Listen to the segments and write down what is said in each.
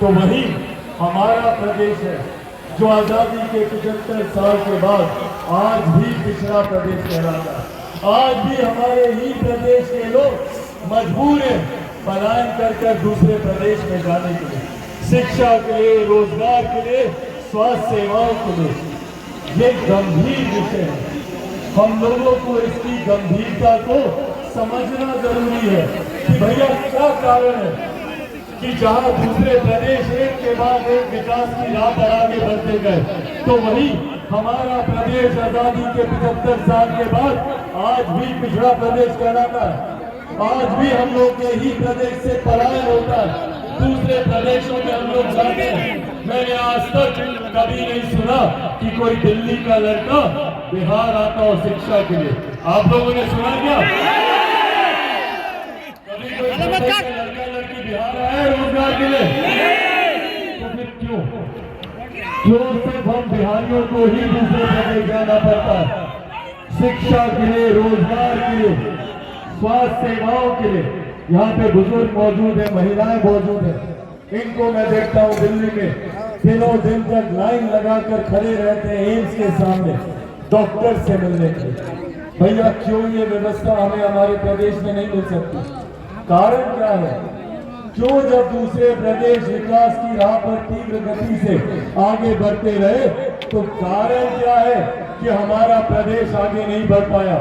तो वही हमारा प्रदेश है जो आजादी के 75 साल के बाद आज भी पिछड़ा प्रदेश कहलाता है। आज भी हमारे ही प्रदेश के लोग मजबूर हैं पलायन कर दूसरे प्रदेश में जाने के लिए, शिक्षा के लिए, रोजगार के लिए, स्वास्थ्य सेवाओं के लिए। ये गंभीर विषय है, हम लोगों को इसकी गंभीरता को समझना जरूरी है कि भैया क्या कारण है कि जहां दूसरे प्रदेश एक के बाद एक विकास की राह पर आगे बढ़ते गए, तो वही हमारा प्रदेश आजादी के 75 साल के बाद आज भी पिछड़ा प्रदेश कहलाता है। आज भी हम लोग के ही प्रदेश से पलायन होता है, दूसरे प्रदेशों में हम लोग जाते हैं। मैंने आज तक कभी नहीं सुना कि कोई दिल्ली का लड़का बिहार आता हो शिक्षा के लिए। आप लोगों ने सुना क्या? कभी कोई लड़का लड़की बिहार आया रोजगार के लिए? तो फिर क्यों सिर्फ हम बिहारियों को ही दूसरे प्रदेश जाना पड़ता है शिक्षा के लिए, रोजगार के लिए, स्वास्थ्य सेवाओं के लिए? यहाँ पे बुजुर्ग मौजूद है, महिलाएं मौजूद है, इनको मैं देखता हूँ दिल्ली में दिनों दिन तक लाइन लगाकर खड़े रहते हैं एम्स के सामने डॉक्टर से मिलने के लिए। भैया क्यों ये व्यवस्था हमें हमारे प्रदेश में नहीं मिल सकती? कारण क्या है? क्यों जब दूसरे प्रदेश विकास की राह पर तीव्र गति से आगे बढ़ते रहे, तो कारण क्या है कि हमारा प्रदेश आगे नहीं बढ़ पाया?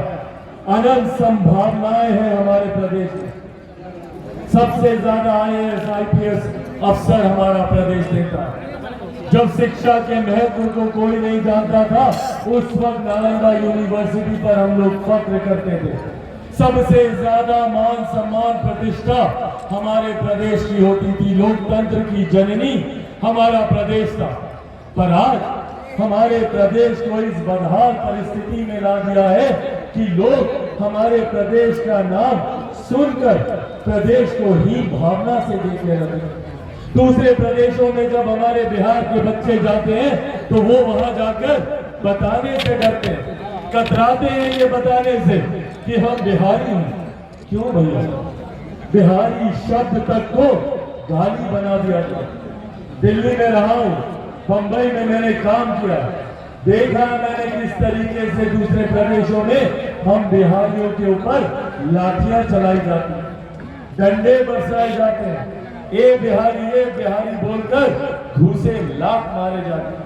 अनंत संभावनाएं हैं हमारे प्रदेश में, सबसे ज्यादा IAS IPS अफसर हमारा प्रदेश देता है। जब शिक्षा के महत्व को कोई नहीं जानता था, उस वक्त नालंदा यूनिवर्सिटी पर हम लोग फख्र करते थे। सबसे ज्यादा मान सम्मान प्रतिष्ठा हमारे प्रदेश की होती थी, लोकतंत्र की जननी हमारा प्रदेश था। पर आज हमारे प्रदेश को इस बदहाल परिस्थिति में ला दिया है कि लोग हमारे प्रदेश का नाम सुनकर प्रदेश को ही भावना से देखने लगे। दूसरे प्रदेशों में जब हमारे बिहार के बच्चे जाते हैं तो वो वहां जाकर बताने से डरते हैं, कतराते हैं ये बताने से कि हम बिहारी हैं। क्यों भैया? बिहारी शब्द तक को गाली बना दिया था। दिल्ली में रहा हूं, बंबई में मैंने काम किया, देखा मैंने किस तरीके से दूसरे प्रदेशों में हम बिहारियों के ऊपर लाठियां चलाई जाती हैं, डंडे बरसाए जाते हैं, ए बिहारी बोलकर घूसे लात मारे जाते हैं।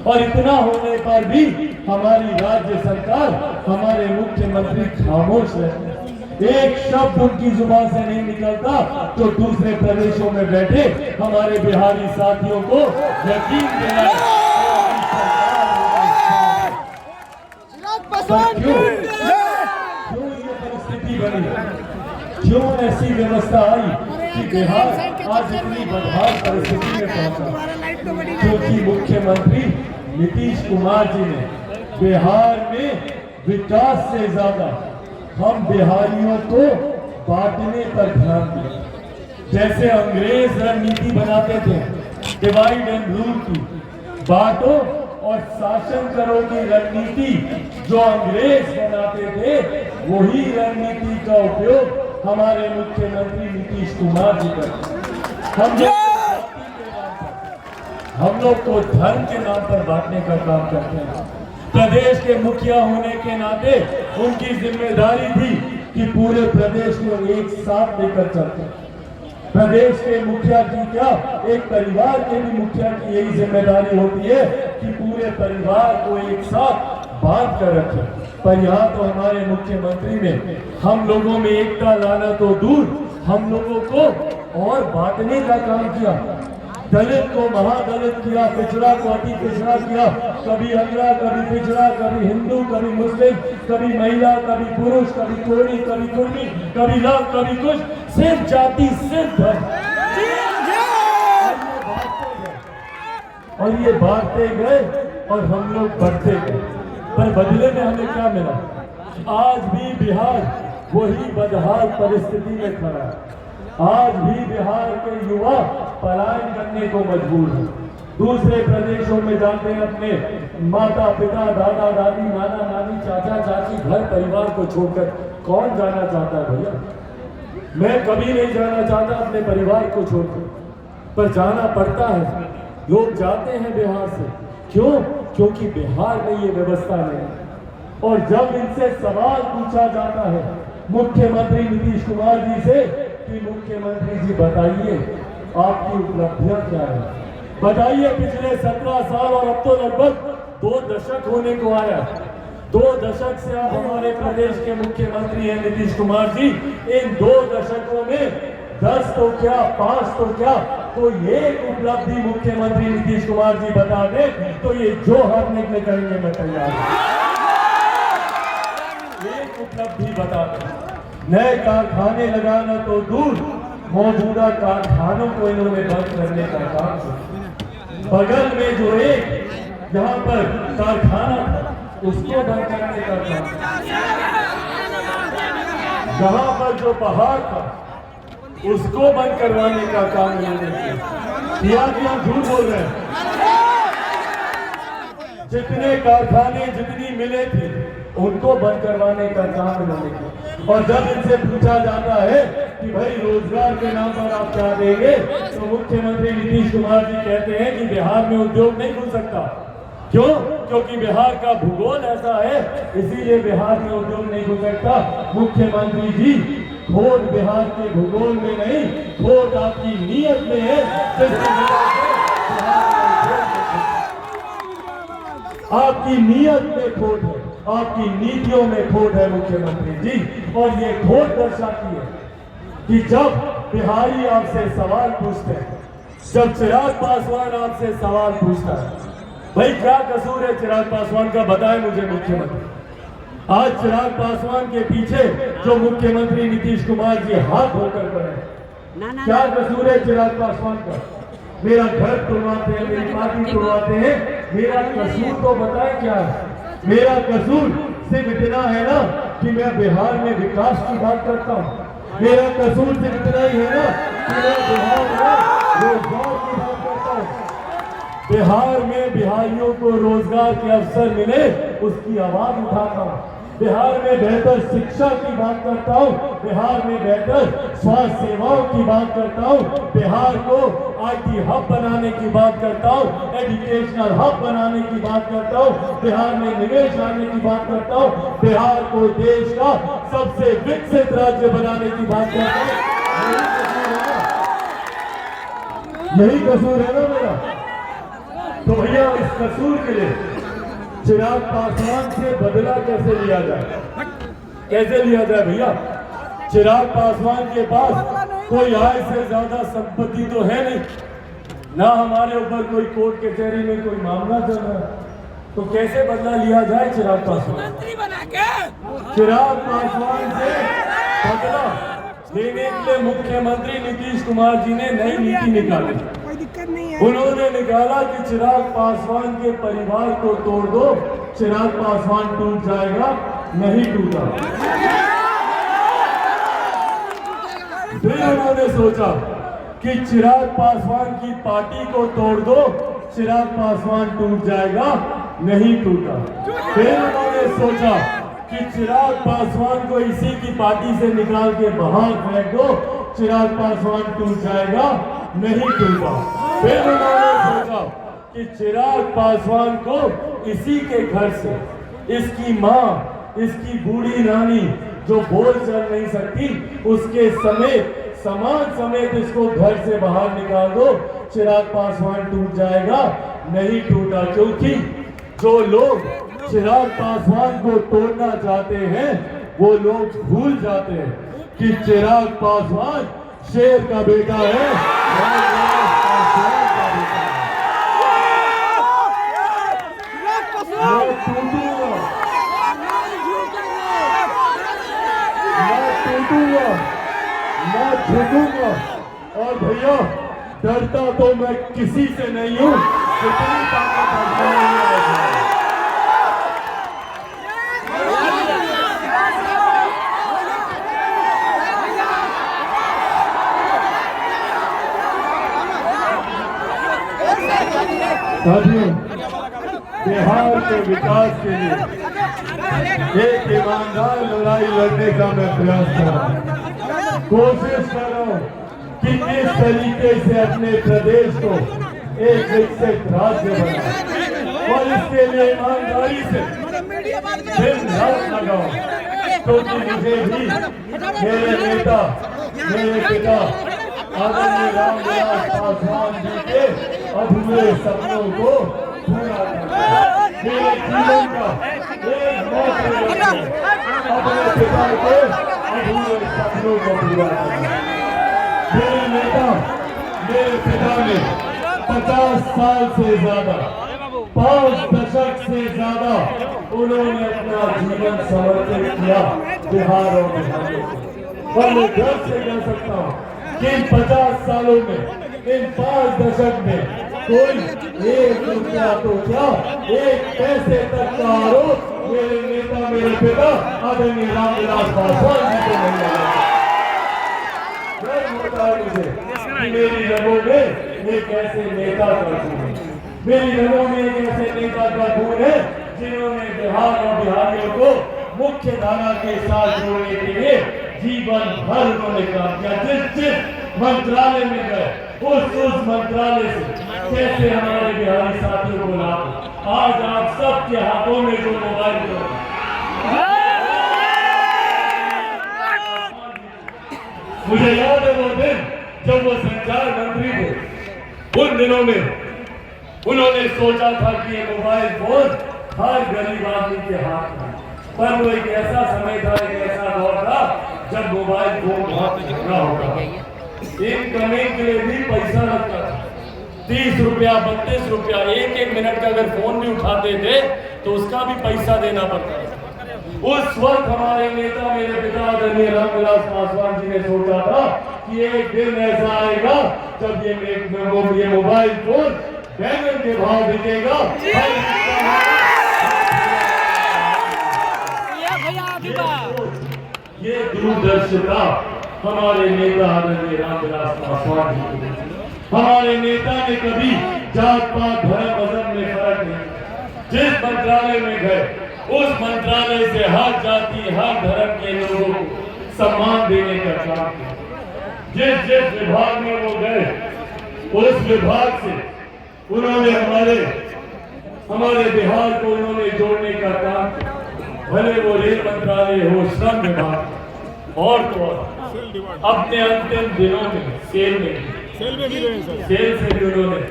और इतना होने पर भी हमारी राज्य सरकार, हमारे मुख्यमंत्री खामोश रहते हैं। एक शब्द उनकी जुबान से नहीं निकलता तो दूसरे प्रदेशों में बैठे हमारे बिहारी साथियों को यकीन दिलाए। क्यों ये परिस्थिति बनी? क्यों ऐसी व्यवस्था आई कि बिहार आज इतनी बदहाल परिस्थिति में पहुंचा? क्योंकि मुख्यमंत्री नीतीश कुमार जी ने बिहार में विकास से ज्यादा हम बिहारियों को बांटने पर ध्यान दिया। जैसे अंग्रेज रणनीति बनाते थे डिवाइड एंड रूल की, बांटो और शासन करो की रणनीति जो अंग्रेज बनाते थे, वही रणनीति का उपयोग हमारे मुख्यमंत्री नीतीश कुमार जी करते। हम लोग को धर्म के नाम पर बांटने का काम करते हैं। प्रदेश के मुखिया होने के नाते उनकी जिम्मेदारी थी कि पूरे प्रदेश को एक साथ लेकर चलते। प्रदेश के मुखिया की क्या, एक परिवार के भी मुखिया की यही जिम्मेदारी होती है कि पूरे परिवार को एक साथ बांध कर रखे। पर यहाँ तो हमारे मुख्यमंत्री ने हम लोगों में एकता लाना तो दूर, हम लोगों को और बांटने का काम किया। दलित को महादलित किया, पिछड़ा को अति पिछड़ा किया, कभी अगड़ा, कभी पिछड़ा, कभी हिंदू, कभी मुस्लिम, कभी महिला, कभी पुरुष, कभी कोड़ी, कभी कुर्मी, कभी लव, कभी कुछ, सिर्फ जाति, सिर्फ धर्म। और ये बांटते गए और हम लोग बढ़ते गए, पर बदले में हमें क्या मिला? आज भी बिहार वही बदहाल परिस्थिति में खड़ा है। आज भी बिहार के युवा पलायन करने को मजबूर है, दूसरे प्रदेशों में जाते हैं। अपने माता पिता, दादा दादी, नाना नानी, चाचा चाची, घर परिवार को छोड़कर कौन जाना चाहता है भैया? मैं कभी नहीं जाना चाहता अपने परिवार को छोड़कर। पर जाना पड़ता है। लोग जाते हैं बिहार से, क्यों? क्योंकि बिहार में ये व्यवस्था नहीं। और जब इनसे सवाल पूछा जाता है मुख्यमंत्री नीतीश कुमार जी से कि मुख्यमंत्री जी बताइए आपकी उपलब्धियां क्या है, बताइए पिछले 17 साल और अब तो लगभग 2 दशक होने को आया, 2 दशक से आप हमारे प्रदेश के मुख्यमंत्री हैं नीतीश कुमार जी। इन 2 दशकों में 10 तो क्या 5 तो क्या तो एक उपलब्धि मुख्यमंत्री नीतीश कुमार जी बता दे तो ये जो हारने के लिए करेंगे मैं तैयार हूं। एक उपलब्धि बता दे। नए कारखाने लगाना तो दूर, मौजूदा कारखानों को इन्होंने बंद करने का काम किया। बगल में जो एक यहाँ पर कारखाना था उसको बंद करने का काम, जहां पर जो पहाड़ था उसको बंद करवाने का काम इन्होंने किया कि हम झूठ बोल रहे हैं? जितने कारखाने जितनी मिले थे उनको बंद करवाने का काम इन्होंने किया। और जब इनसे पूछा जाता है कि भाई रोजगार के नाम पर आप क्या देंगे, तो मुख्यमंत्री नीतीश कुमार जी कहते हैं कि बिहार में उद्योग नहीं खुल सकता। क्यों? क्योंकि बिहार का भूगोल ऐसा है, इसीलिए बिहार में उद्योग नहीं खुल सकता। मुख्यमंत्री जी, खोट बिहार के भूगोल में नहीं, खोट आपकी नीयत में है। आपकी नीयत में खोट है, आपकी नीतियों में खोट है मुख्यमंत्री जी। और ये खोट दर्शाती है कि जब बिहारी आपसे सवाल पूछते हैं, जब चिराग पासवान आपसे सवाल पूछता है, भाई क्या कसूर है चिराग पासवान का, बताएं मुझे मुख्यमंत्री। आज चिराग पासवान के पीछे जो मुख्यमंत्री नीतीश कुमार जी हाथ धोकर पड़े, क्या कसूर है चिराग पासवान का? मेरा घर तोड़वाते हैं, मेरी पार्टी तोड़वाते हैं, मेरा कसूर तो बताएं क्या है? मेरा कसूर सिर्फ इतना है ना कि मैं बिहार में विकास की बात करता हूँ। मेरा कसूर सिर्फ इतना ही है ना कि मैं बिहार में रोजगार की बात करता हूँ। बिहार में बिहारियों को रोजगार के अवसर मिले उसकी आवाज उठाता हूँ। बिहार में बेहतर शिक्षा की बात करता हूँ, बिहार में बेहतर स्वास्थ्य सेवाओं की बात करता हूँ, बिहार को IT हब बनाने की बात करता हूँ, एजुकेशनल हब बनाने की बात करता हूँ, बिहार में निवेश लाने की बात करता हूँ, बिहार को देश का सबसे विकसित राज्य बनाने की बात करता हूँ। यही कसूर है ना मेरा? तो भैया इस कसूर के लिए चिराग पासवान से बदला कैसे लिया जाए? कैसे लिया जाए भैया? चिराग पासवान के पास कोई आय से ज्यादा संपत्ति तो है नहीं, ना हमारे ऊपर कोई कोर्ट कचहरी में कोई मामला चल रहा है, तो कैसे बदला लिया जाए चिराग पासवान? चिराग पासवान से बदला लेने के लिए मुख्यमंत्री नीतीश कुमार जी ने नई नीति निकाली। उन्होंने निकाला कि चिराग पासवान के परिवार को तोड़ दो, चिराग पासवान टूट जाएगा, नहीं टूटा। फिर उन्होंने सोचा कि चिराग पासवान की पार्टी को तोड़ दो, चिराग पासवान टूट जाएगा, नहीं टूटा। फिर उन्होंने सोचा कि चिराग पासवान को इसी की पार्टी से निकाल के बाहर फेंक दो, चिराग पासवान टूट जाएगा, नहीं टूटा। फिर उन्होंने सोचा कि चिराग पासवान को इसी के घर से, इसकी माँ, इसकी बूढ़ी नानी जो बोल चल नहीं सकती, उसके समेत समाज समेत इसको घर से बाहर निकाल दो, चिराग पासवान टूट जाएगा, नहीं टूटा। क्योंकि जो लोग चिराग पासवान को तोड़ना चाहते हैं वो लोग भूल जाते हैं कि चिराग पासवान शेर का बेटा है। मैं टूटूंगा, मैं झुकूंगा। और भैया डरता तो मैं किसी से नहीं हूं, कितनी ताकत है। साथियों, बिहार के विकास के लिए एक ईमानदार लड़ाई लड़ने का मैं प्रयास कर रहा हूँ, कोशिश कर रहा हूँ कि किस तरीके से अपने प्रदेश को एक विकसित राज्य बनाए और इसके लिए ईमानदारी से दिन रात लगाओ, क्योंकि मुझे भी मेरे नेता, मेरे पिता आदरणीय रामविलास पासवान जी के अधूरे सपनों को पूरा करना, मेरे जीवन का एक मौका अपने पिता के अधूरे सपनों को पूरा करना। मेरे नेता, मेरे पिता ने 50 साल से ज्यादा, 5 दशक से ज्यादा उन्होंने अपना जीवन समर्पित किया बिहार और बिहारियों को। और मैं गर्व से कह सकता हूँ कि इन 50 सालों में, इन 5 दशक में कोई 1 रुपया तो क्या 1 पैसे तक का आरोप मेरे नेता, मेरे पिता आदरणीय रामविलास पासवान जी को नहीं लगा। मुझे कि मेरी रगों में एक ऐसे नेता का खून है, मेरी रगों में एक ऐसे नेता का खून है जिन्होंने बिहार और बिहारियों को मुख्य धारा के साथ जोड़ने के लिए जीवन भर उन्होंने काम किया। जिस मंत्रालय में गए उस मंत्रालय से कैसे हमारे बिहारी साथियों को लाभ। आज आप सबके हाथों में जो मोबाइल मुझे याद है वो दिन जब वो संचार मंत्री थे। उन दिनों में उन्होंने सोचा था कि ये मोबाइल फोन हर गरीब आदमी के हाथ में, पर वो एक ऐसा समय था, एक ऐसा दौर था जब मोबाइल फोन बहुत महंगा होगा। इनकमिंग के लिए भी पैसा लगता था, 30 रुपया 32 रुपया, एक मिनट का अगर फोन भी उठाते थे तो उसका भी पैसा देना पड़ता था। उस वक्त हमारे नेता, मेरे पिता आदरणीय रामविलास पासवान जी ने सोचा था कि एक दिन ऐसा आएगा जब ये मोबाइल फोन बैंगन के भाव बिकेगा। ये दूरदर्शिता हमारे नेता आदरणीय रामविलास पासवान जी की। हमारे नेता ने कभी जात पात धर्म मजहब में फर्क नहीं। जिस मंत्रालय में गए उस मंत्रालय से हर जाति, हर धर्म के लोगों को सम्मान देने का काम किया। जिस विभाग में वो गए उस विभाग से उन्होंने हमारे बिहार को उन्होंने जोड़ने का काम किया। भले वो रेल मंत्रालय हो, श्रम विभाग और तो अपने अंतिम दिनों में सेल से भी उन्होंने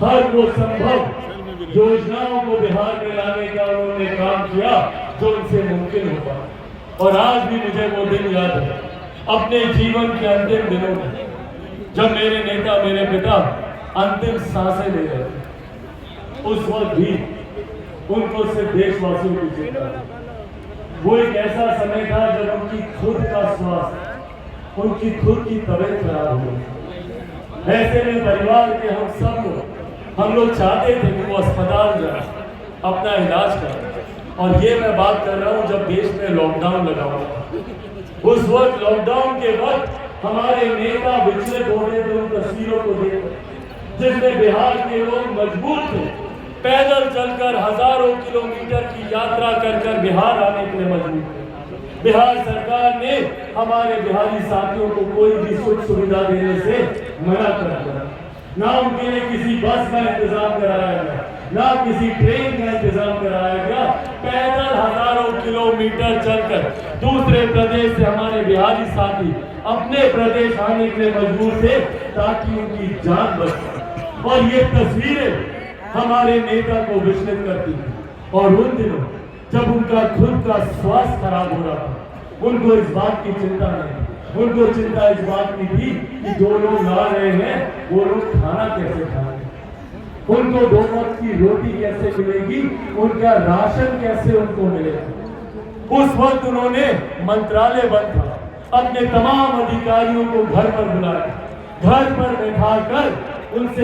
हर वो संभव योजनाओं को बिहार में लाने का उन्होंने काम किया जो उनसे मुमकिन होता। और आज भी मुझे वो दिन याद है अपने जीवन के अंतिम दिनों में, जब मेरे नेता, मेरे पिता अंतिम सांसें ले रहे थे। उस वक्त भी उनको सिर्फ देशवासियों की चिंता थी। वो एक ऐसा समय था जब उनकी खुद का स्वास्थ्य, उनकी खुद की तबीयत खराब हो गई। ऐसे में परिवार के हम लोग चाहते थे कि वो अस्पताल जाए, अपना इलाज करें। और ये मैं बात कर रहा हूँ जब देश में लॉकडाउन लगा हुआ। उस वक्त लॉकडाउन के वक्त हमारे नेता विचलित हो रहे थे उन तस्वीरों को देखकर, जिसमें बिहार के लोग मजबूर थे पैदल चलकर हजारों किलोमीटर की यात्रा कर बिहार आने के लिए मजबूर थे। बिहार सरकार ने हमारे बिहारी साथियों को कोई भी सुख सुविधा देने से मना कर दिया। ना उनके लिए किसी बस का इंतजाम कराया गया, ना किसी ट्रेन का इंतजाम कराया गया। पैदल हजारों किलोमीटर चलकर दूसरे प्रदेश से हमारे बिहारी साथी अपने प्रदेश आने के लिए मजबूर थे ताकि उनकी जान बच सके। और ये तस्वीरें हमारे नेता को विचलित करती थी। और उन दिनों जब उनका खुद का स्वास्थ्य खराब हो रहा था, उनको इस बात की चिंता नहीं, उनको चिंता इस बात की थी कि जो लोग आ रहे हैं वो लोग खाना कैसे खाएंगे, उनको 2 वक्त की रोटी कैसे मिलेगी, उनका राशन कैसे उनको मिलेगा। उस वक्त उन्होंने मंत्रालय बंद था, अपने तमाम अधिकारियों को घर पर बुलाया, घर पर बैठाकर उनसे